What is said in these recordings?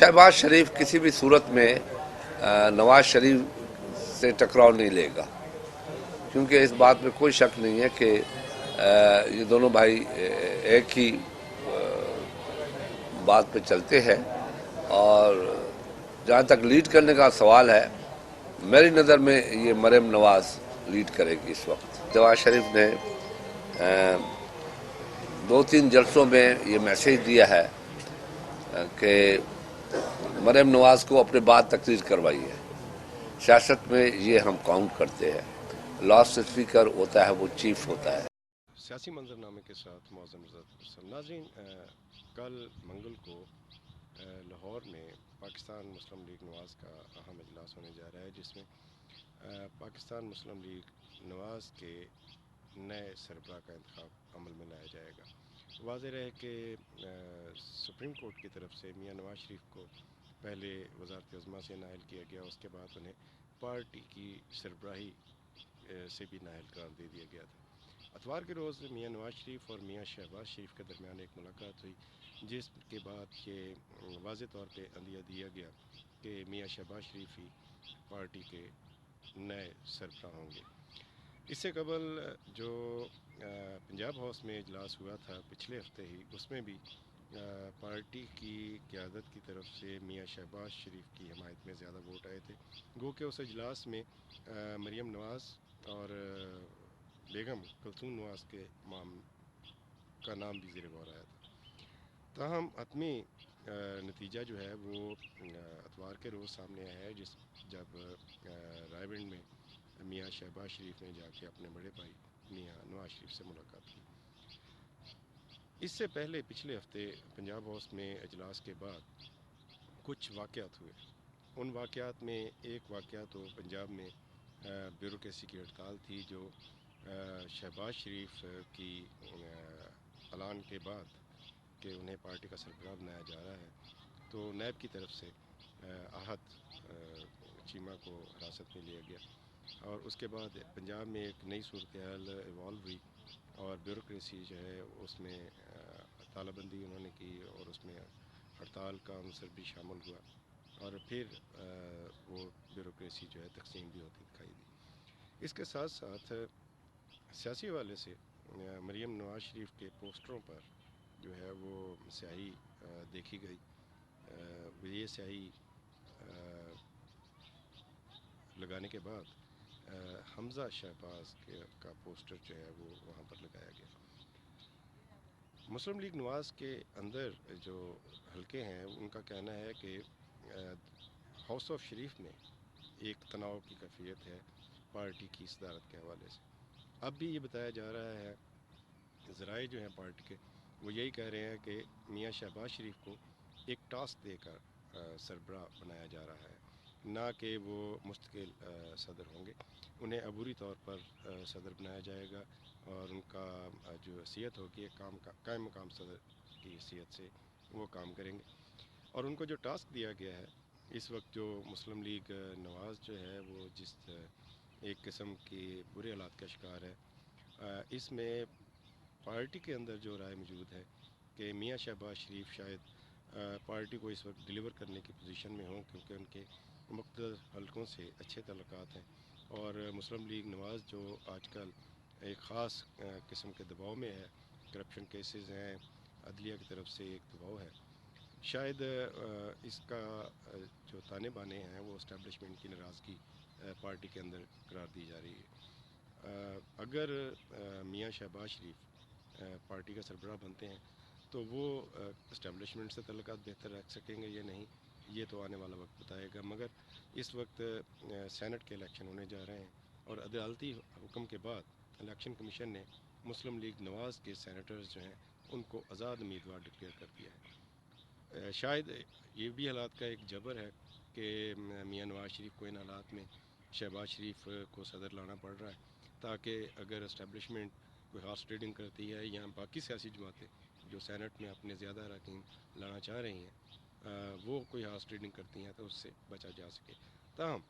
شہباز شریف کسی بھی صورت میں نواز شریف سے ٹکراؤ نہیں لے گا، کیونکہ اس بات میں کوئی شک نہیں ہے کہ یہ دونوں بھائی ایک ہی بات پہ چلتے ہیں، اور جہاں تک لیڈ کرنے کا سوال ہے، میری نظر میں یہ مریم نواز لیڈ کرے گی اس وقت۔ نواز شریف نے دو تین جلسوں میں یہ میسیج دیا ہے کہ مریم نواز کو اپنے بعد تقریر کروائی ہے۔ سیاست میں یہ ہم کاؤنٹ کرتے ہیں، لاسٹ اسپیکر ہوتا ہے وہ چیف ہوتا ہے۔ سیاسی منظر نامے کے ساتھ معظم ناظرین، کل منگل کو لاہور میں پاکستان مسلم لیگ نواز کا اہم اجلاس ہونے جا رہا ہے، جس میں پاکستان مسلم لیگ نواز کے نئے سربراہ کا انتخاب عمل میں لایا جائے گا۔ واضح رہے کہ سپریم کورٹ کی طرف سے میاں نواز شریف کو پہلے وزارت عظمیٰ سے نائل کیا گیا، اس کے بعد انہیں پارٹی کی سربراہی سے بھی نائل قرار دے دیا گیا تھا۔ اتوار کے روز میاں نواز شریف اور میاں شہباز شریف کے درمیان ایک ملاقات ہوئی، جس کے بعد یہ واضح طور پہ عندیہ دیا گیا کہ میاں شہباز شریف ہی پارٹی کے نئے سربراہ ہوں گے۔ اس سے قبل جو پنجاب ہاؤس میں اجلاس ہوا تھا پچھلے ہفتے ہی، اس میں بھی پارٹی کی قیادت کی طرف سے میاں شہباز شریف کی حمایت میں زیادہ ووٹ آئے تھے، گو کہ اس اجلاس میں مریم نواز اور بیگم کلثوم نواز کے کا نام بھی زیر غور آیا تھا۔ تاہم حتمی نتیجہ جو ہے وہ اتوار کے روز سامنے آیا ہے، جب رائے بینڈ میں میاں شہباز شریف نے جا کے اپنے بڑے بھائی میاں نواز شریف سے ملاقات کی۔ اس سے پہلے پچھلے ہفتے پنجاب ہاؤس میں اجلاس کے بعد کچھ واقعات ہوئے۔ ان واقعات میں ایک واقعہ تو پنجاب میں بیوروکریسی کی ہڑتال تھی، جو شہباز شریف کی اعلان کے بعد کہ انہیں پارٹی کا سربراہ بنایا جا رہا ہے، تو نیب کی طرف سے ہاتھ چیمہ کو حراست میں لیا گیا، اور اس کے بعد پنجاب میں ایک نئی صورتحال ایوالو ہوئی، اور بیوروکریسی جو ہے اس میں تالہ بندی انہوں نے کی، اور اس میں ہڑتال کا عنصر بھی شامل ہوا، اور پھر وہ بیوروکریسی جو ہے تقسیم بھی ہوتی دکھائی دی۔ اس کے ساتھ ساتھ سیاسی حوالے سے مریم نواز شریف کے پوسٹروں پر جو ہے وہ سیاہی دیکھی گئی۔ یہ سیاہی لگانے کے بعد حمزہ شہباز کا پوسٹر جو ہے وہ وہاں پر لگایا گیا۔ مسلم لیگ نواز کے اندر جو حلقے ہیں ان کا کہنا ہے کہ ہاؤس آف شریف میں ایک تناؤ کی کیفیت ہے پارٹی کی صدارت کے حوالے سے۔ اب بھی یہ بتایا جا رہا ہے، ذرائع جو ہیں پارٹی کے وہ یہی کہہ رہے ہیں کہ میاں شہباز شریف کو ایک ٹاسک دے کر سربراہ بنایا جا رہا ہے، نہ کہ وہ مستقل صدر ہوں گے۔ انہیں عبوری طور پر صدر بنایا جائے گا، اور ان کا جو حیثیت ہوگی ایک قائم مقام صدر کی حیثیت سے وہ کام کریں گے۔ اور ان کو جو ٹاسک دیا گیا ہے اس وقت، جو مسلم لیگ نواز جو ہے وہ جس ایک قسم کی برے حالات کا شکار ہے، اس میں پارٹی کے اندر جو رائے موجود ہے کہ میاں شہباز شریف شاید پارٹی کو اس وقت ڈیلیور کرنے کی پوزیشن میں ہوں، کیونکہ ان کے مختلف حلقوں سے اچھے تعلقات ہیں، اور مسلم لیگ نواز جو آج کل ایک خاص قسم کے دباؤ میں ہے، کرپشن کیسز ہیں، عدلیہ کی طرف سے ایک دباؤ ہے، شاید اس کا جو تانے بانے ہیں وہ اسٹیبلشمنٹ کی ناراضگی پارٹی کے اندر قرار دی جا رہی ہے۔ اگر میاں شہباز شریف پارٹی کا سربراہ بنتے ہیں تو وہ اسٹیبلشمنٹ سے تعلقات بہتر رکھ سکیں گے یا نہیں، یہ تو آنے والا وقت بتائے گا، مگر اس وقت سینیٹ کے الیکشن ہونے جا رہے ہیں، اور عدالتی حکم کے بعد الیکشن کمیشن نے مسلم لیگ نواز کے سینیٹرز جو ہیں ان کو آزاد امیدوار ڈکلیئر کر دیا ہے۔ شاید یہ بھی حالات کا ایک جبر ہے کہ میاں نواز شریف کو ان حالات میں شہباز شریف کو صدر لانا پڑ رہا ہے، تاکہ اگر اسٹیبلشمنٹ کوئی ہارس ٹریڈنگ کرتی ہے یا باقی سیاسی جماعتیں جو سینٹ میں اپنے زیادہ اراکین لانا چاہ رہی ہیں وہ کوئی ہارس ٹریڈنگ کرتی ہیں تو اس سے بچا جا سکے۔ تاہم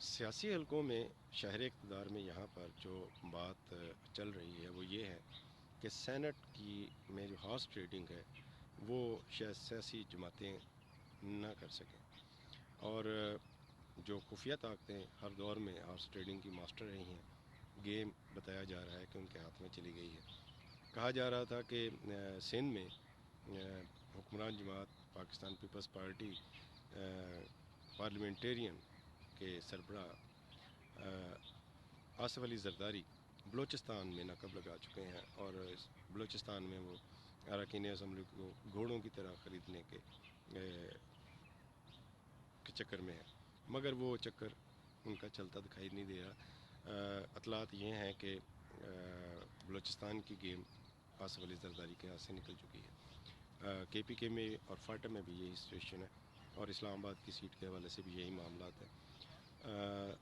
سیاسی حلقوں میں شہر اقتدار میں یہاں پر جو بات چل رہی ہے وہ یہ ہے کہ سینٹ کی میں جو ہارس ٹریڈنگ ہے وہ شاید سیاسی جماعتیں نہ کر سکیں. اور جو خفیہ طاقتیں ہر دور میں ہارس ٹریڈنگ کی ماسٹر رہی ہیں، گیم بتایا جا رہا ہے کہ ان کے ہاتھ میں چلی گئی ہے. کہا جا رہا تھا کہ سندھ میں حکمران جماعت پاکستان پیپلز پارٹی پارلیمنٹیرین کے سربراہ آصف علی زرداری بلوچستان میں نقب لگا چکے ہیں، اور بلوچستان میں وہ اراکین اسمبلی کو گھوڑوں کی طرح خریدنے کے چکر میں ہے، مگر وہ چکر ان کا چلتا دکھائی نہیں دے رہا. اطلاعات یہ ہیں کہ بلوچستان کی گیم آصف علی زرداری کے ہاتھ سے نکل چکی ہے. کے پی کے میں اور فاٹا میں بھی یہی سچویشن ہے، اور اسلام آباد کی سیٹ کے حوالے سے بھی یہی معاملات ہیں.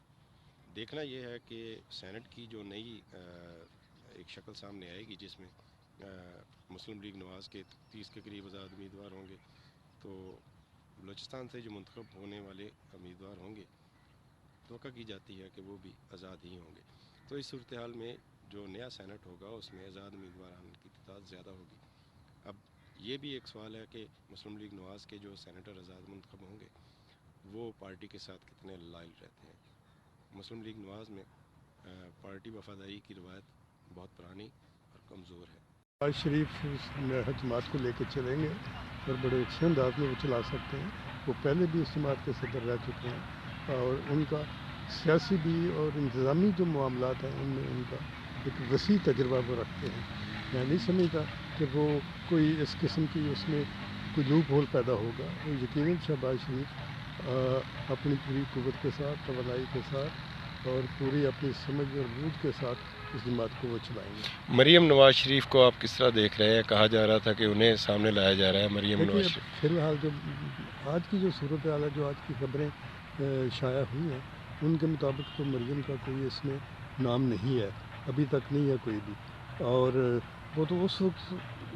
دیکھنا یہ ہے کہ سینیٹ کی جو نئی ایک شکل سامنے آئے گی، جس میں مسلم لیگ نواز کے 30 کے قریب آزاد امیدوار ہوں گے، تو بلوچستان سے جو منتخب ہونے والے امیدوار ہوں گے توقع کی جاتی ہے کہ وہ بھی آزاد ہی ہوں گے. تو اس صورتحال میں جو نیا سینٹ ہوگا اس میں آزاد امیدواران کی تعداد زیادہ ہوگی. اب یہ بھی ایک سوال ہے کہ مسلم لیگ نواز کے جو سینیٹر آزاد منتخب ہوں گے وہ پارٹی کے ساتھ کتنے لائل رہتے ہیں. مسلم لیگ نواز میں پارٹی وفاداری کی روایت بہت پرانی اور کمزور ہے. شریف جماعت کو لے کے چلیں گے اور بڑے اچھے انداز میں وہ چلا سکتے ہیں. وہ پہلے بھی اس جماعت کے صدر رہ چکے ہیں، اور ان کا سیاسی بھی اور انتظامی جو معاملات ہیں ان میں ان کا ایک وسیع تجربہ وہ رکھتے ہیں. میں نہیں سمجھتا کہ وہ کوئی اس قسم کی اس میں کوئی لوپ ہول پیدا ہوگا. وہ یقیناً شہباز شریف اپنی پوری قوت کے ساتھ، توانائی کے ساتھ اور پوری اپنی سمجھ اور بوجھ کے ساتھ اس جماعت کو وہ چلائیں گے. مریم نواز شریف کو آپ کس طرح دیکھ رہے ہیں؟ کہا جا رہا تھا کہ انہیں سامنے لایا جا رہا ہے مریم نواز شریف. فی الحال جو آج کی جو صورتحال ہے، جو آج کی خبریں شائع ہوئی ہیں، ان کے مطابق تو مریم کا کوئی اس میں نام نہیں ہے، ابھی تک نہیں ہے کوئی بھی. اور وہ تو اس وقت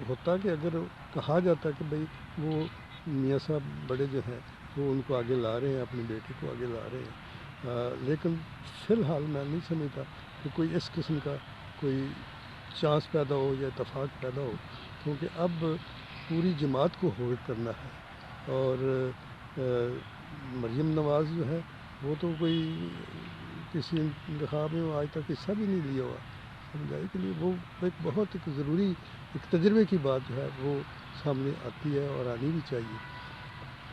ہوتا کہ اگر کہا جاتا کہ بھئی وہ میاں صاحب بڑے جو ہیں وہ ان کو آگے لا رہے ہیں، اپنی بیٹی کو آگے لا رہے ہیں. لیکن فی الحال میں نہیں سمجھتا کہ کوئی اس قسم کا کوئی چانس پیدا ہو یا اتفاق پیدا ہو، کیونکہ اب پوری جماعت کو ہولڈ کرنا ہے. اور مریم نواز جو ہے وہ تو کوئی کسی انتخاب میں آج تک حصہ بھی نہیں لیا ہوا، سمجھائی کے لیے وہ ایک بہت ایک ضروری ایک تجربے کی بات جو ہے وہ سامنے آتی ہے اور آنی بھی چاہیے.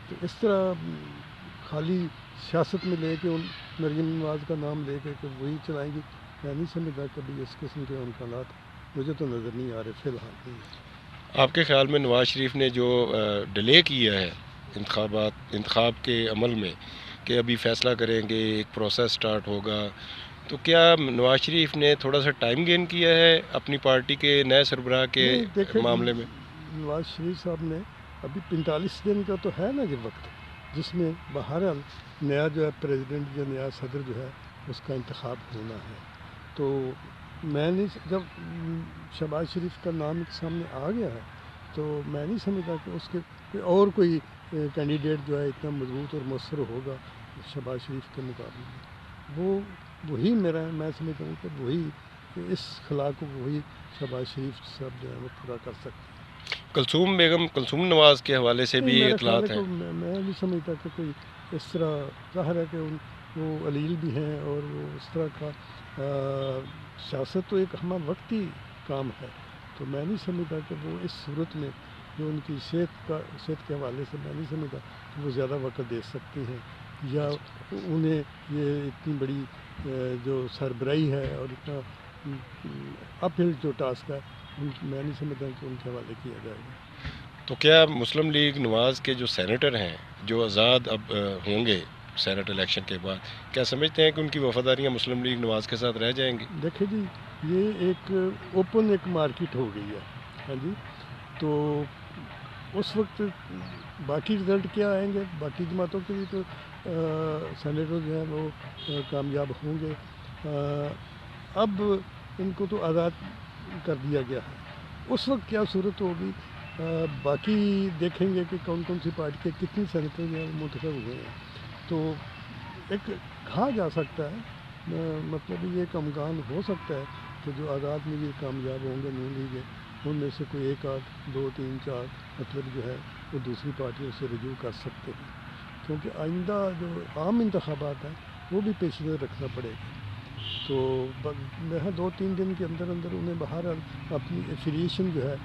تو اس طرح خالی سیاست میں لے کے ان مریم نواز کا نام لے کے کہ وہی چلائیں گی، میں نہیں سمجھتا کبھی اس قسم کے امکانات مجھے تو نظر نہیں آ رہے فی الحال نہیں. آپ کے خیال میں نواز شریف نے جو ڈیلے کیا ہے انتخاب کے عمل میں کہ ابھی فیصلہ کریں گے، ایک پروسیس سٹارٹ ہوگا، تو کیا نواز شریف نے تھوڑا سا ٹائم گین کیا ہے اپنی پارٹی کے نئے سربراہ کے معاملے میں؟ نواز شریف صاحب نے ابھی 45 دن کا تو ہے نا یہ وقت، جس میں بہرحال نیا جو ہے پریزیڈنٹ یا نیا صدر جو ہے اس کا انتخاب ہونا ہے. تو میں نہیں، جب شہباز شریف کا نام سامنے آ گیا ہے تو میں نہیں سمجھتا کہ اس کے اور کوئی کینڈیڈیٹ جو ہے اتنا مضبوط اور مؤثر ہوگا شہباز شریف کے مقابلے میں. وہی میں سمجھتا ہوں کہ وہی اس خلا کو وہی شہباز شریف صاحب جو ہے وہ پورا کر سکتے ہیں. کلثوم نواز کے حوالے سے بھی اطلاعات ہیں. میں نہیں سمجھتا کہ کوئی اس طرح، ظاہر ہے کہ وہ علیل بھی ہیں اور وہ اس طرح کا سیاست تو ایک ہمہ وقتی کام ہے. تو میں نہیں سمجھتا کہ وہ اس صورت میں جو ان کی صحت کے حوالے سے میں نہیں سمجھتا کہ وہ زیادہ وقت دے سکتی ہیں، یا انہیں یہ اتنی بڑی جو سربراہی ہے اور اتنا اپ ہل جو ٹاسک ہے میں نہیں سمجھتا کہ ان کے حوالے کیا جائے گا. تو کیا مسلم لیگ نواز کے جو سینیٹر ہیں جو آزاد اب ہوں گے سینیٹ الیکشن کے بعد، کیا سمجھتے ہیں کہ ان کی وفاداریاں مسلم لیگ نواز کے ساتھ رہ جائیں گی؟ دیکھیں جی، یہ ایک اوپن ایک مارکیٹ ہو گئی ہے، ہاں جی. تو اس وقت باقی رزلٹ کیا آئیں گے، باقی جماعتوں کے لیے تو سینیٹر جو ہیں وہ کامیاب ہوں گے. اب ان کو تو آزاد کر دیا گیا ہے، اس وقت کیا صورت ہوگی باقی دیکھیں گے کہ کون کون سی پارٹی کے کتنی سینیٹر جو ہیں منتخب ہوئے ہیں. تو ایک کہا جا سکتا ہے، مطلب یہ ایک امکان ہو سکتا ہے کہ جو آزاد میں یہ کامیاب ہوں گے نون لیگ ان میں سے کوئی ایک آدھ 2 3 4 مطلب جو ہے وہ دوسری پارٹیوں سے رجوع کر سکتے ہیں، کیونکہ آئندہ جو عام انتخابات ہیں وہ بھی پیش نظر رکھنا پڑے گا۔ تو 2-3 دن کے اندر انہیں بہرحال اپنی ایفیلیشن جو ہے